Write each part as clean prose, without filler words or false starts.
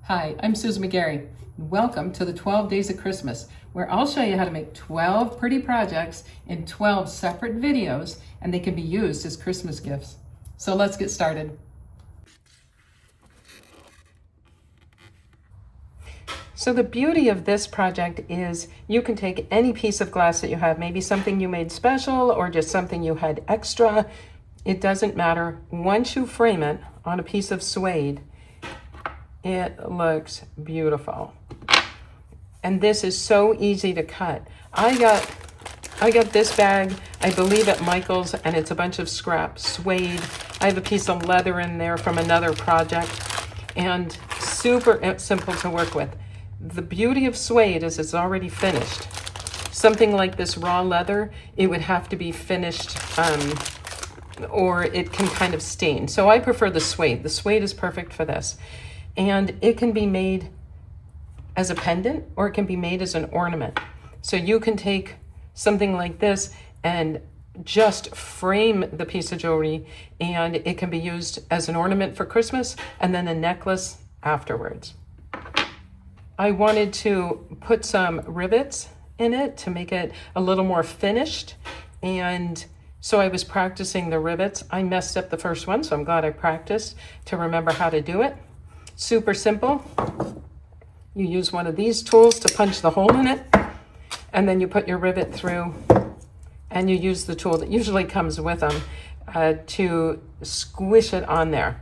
Hi, I'm Susan McGarry. Welcome to the 12 Days of Christmas, where I'll show you how to make 12 pretty projects in 12 separate videos, and they can be used as Christmas gifts. So let's get started. So the beauty of this project is you can take any piece of glass that you have, maybe something you made special or just something you had extra. It doesn't matter. Once you frame it on a piece of suede, it looks beautiful. And this is so easy to cut. I got this bag, I believe at Michael's, and it's a bunch of scrap suede. I have a piece of leather in there from another project, and super simple to work with. The beauty of suede is it's already finished. Something like this raw leather, it would have to be finished or it can kind of stain. So I prefer the suede. The suede is perfect for this. And it can be made as a pendant or it can be made as an ornament. So you can take something like this and just frame the piece of jewelry, and it can be used as an ornament for Christmas and then a necklace afterwards. I wanted to put some rivets in it to make it a little more finished, and so I was practicing the rivets. I messed up the first one, so I'm glad I practiced to remember how to do it. Super simple. You use one of these tools to punch the hole in it, and then you put your rivet through, and you use the tool that usually comes with them to squish it on there.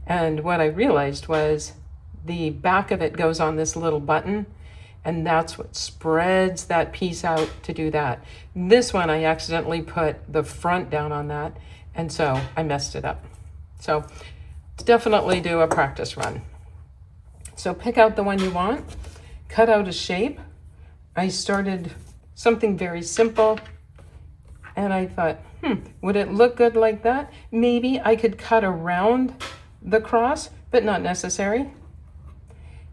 And what I realized was the back of it goes on this little button, and that's what spreads that piece out to do that. This one, I accidentally put the front down on that, and so I messed it up. So definitely do a practice run. So pick out the one you want, cut out a shape. I started something very simple, and I thought, would it look good like that? Maybe I could cut around the cross, but not necessary.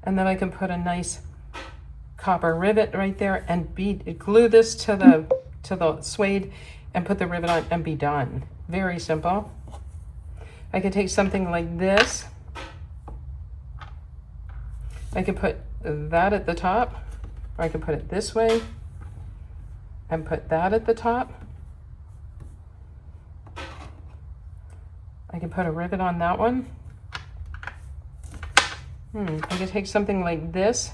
And then I can put a nice copper rivet right there and glue this to the suede and put the rivet on and be done. Very simple. I could take something like this. I could put that at the top, or I could put it this way and put that at the top. I could put a rivet on that one. I could take something like this.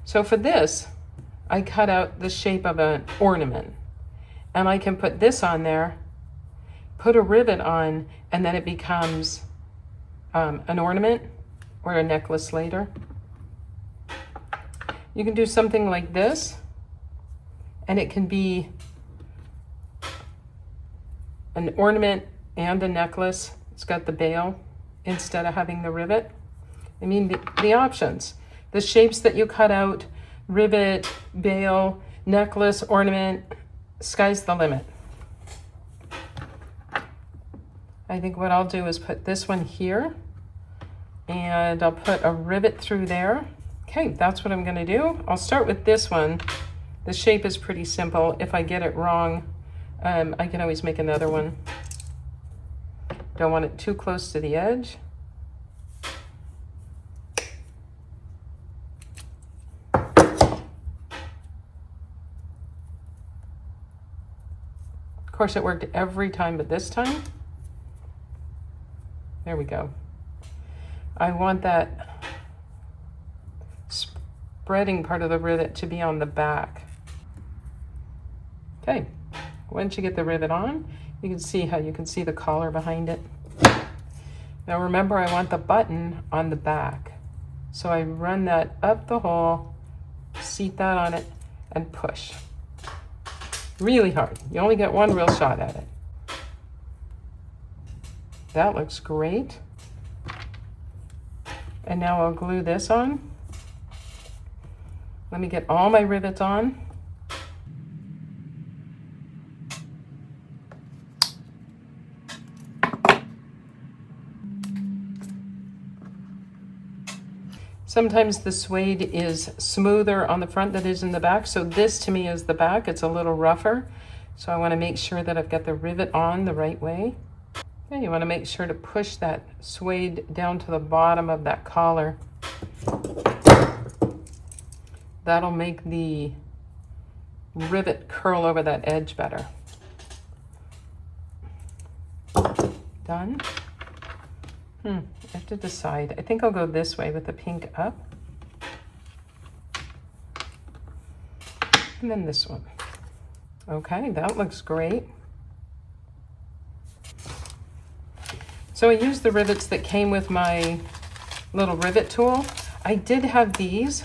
So for this, I cut out the shape of an ornament, and I can put this on there, put a rivet on, and then it becomes an ornament or a necklace later. You can do something like this, and it can be an ornament and a necklace. It's got the bail instead of having the rivet. I mean, the options, the shapes that you cut out, rivet, bail, necklace, ornament, sky's the limit. I think what I'll do is put this one here, and I'll put a rivet through there. Okay, that's what I'm gonna do. I'll start with this one. The shape is pretty simple. If I get it wrong, I can always make another one. Don't want it too close to the edge. Of course, it worked every time, but this time, there we go. I want that spreading part of the rivet to be on the back. Okay, once you get the rivet on, you can see how you can see the collar behind it. Now remember, I want the button on the back. So I run that up the hole, seat that on it, and push. Really hard. You only get one real shot at it. That looks great. And now I'll glue this on. Let me get all my rivets on. Sometimes the suede is smoother on the front than it is in the back. So this to me is the back. It's a little rougher. So I want to make sure that I've got the rivet on the right way. And you want to make sure to push that suede down to the bottom of that collar. That'll make the rivet curl over that edge better. Done. I have to decide. I think I'll go this way with the pink up. And then this one. Okay, that looks great. So I used the rivets that came with my little rivet tool. I did have these.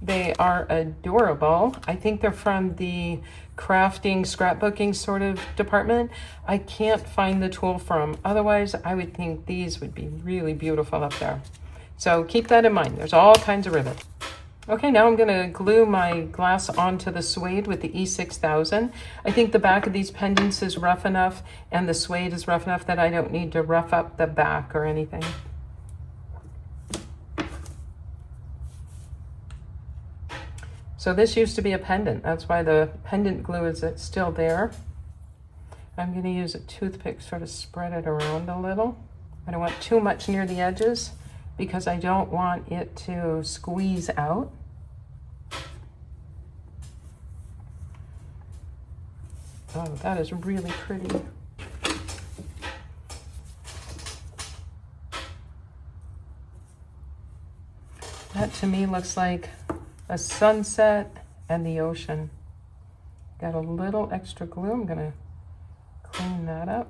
They are adorable. I think they're from the crafting, scrapbooking sort of department. I can't find the tool for them. Otherwise, I would think these would be really beautiful up there. So keep that in mind. There's all kinds of rivets. Okay, now I'm gonna glue my glass onto the suede with the E6000. I think the back of these pendants is rough enough and the suede is rough enough that I don't need to rough up the back or anything. So this used to be a pendant. That's why the pendant glue is still there. I'm gonna use a toothpick, sort of spread it around a little. I don't want too much near the edges because I don't want it to squeeze out. Oh, that is really pretty. That to me looks like a sunset and the ocean. Got a little extra glue. I'm gonna clean that up.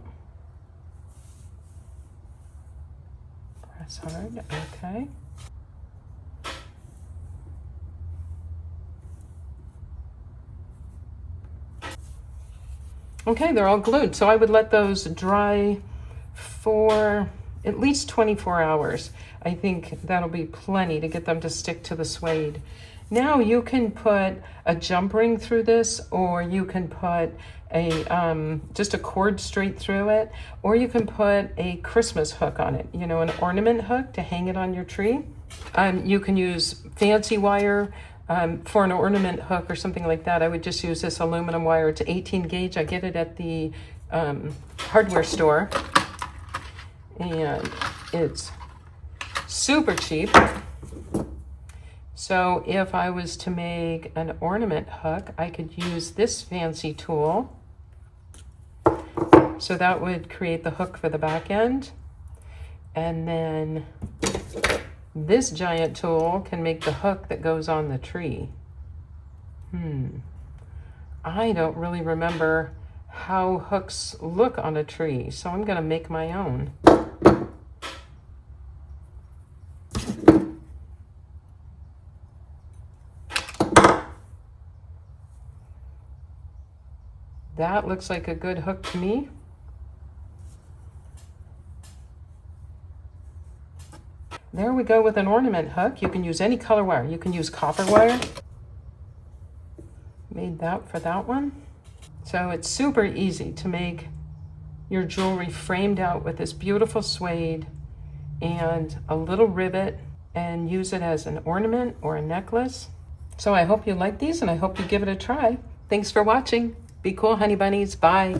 Press hard, okay. Okay, they're all glued. So I would let those dry for at least 24 hours. I think that'll be plenty to get them to stick to the suede. Now you can put a jump ring through this, or you can put a just a cord straight through it, or you can put a Christmas hook on it, you know, an ornament hook to hang it on your tree. You can use fancy wire for an ornament hook or something like that. I would just use this aluminum wire. It's 18 gauge. I get it at the hardware store, and it's super cheap. So if I was to make an ornament hook, I could use this fancy tool. So that would create the hook for the back end. And then this giant tool can make the hook that goes on the tree. I don't really remember how hooks look on a tree, so I'm gonna make my own. That looks like a good hook to me. There we go with an ornament hook. You can use any color wire. You can use copper wire. Made that for that one. So it's super easy to make your jewelry framed out with this beautiful suede and a little rivet and use it as an ornament or a necklace. So I hope you like these and I hope you give it a try. Thanks for watching. Be cool, honey bunnies. Bye.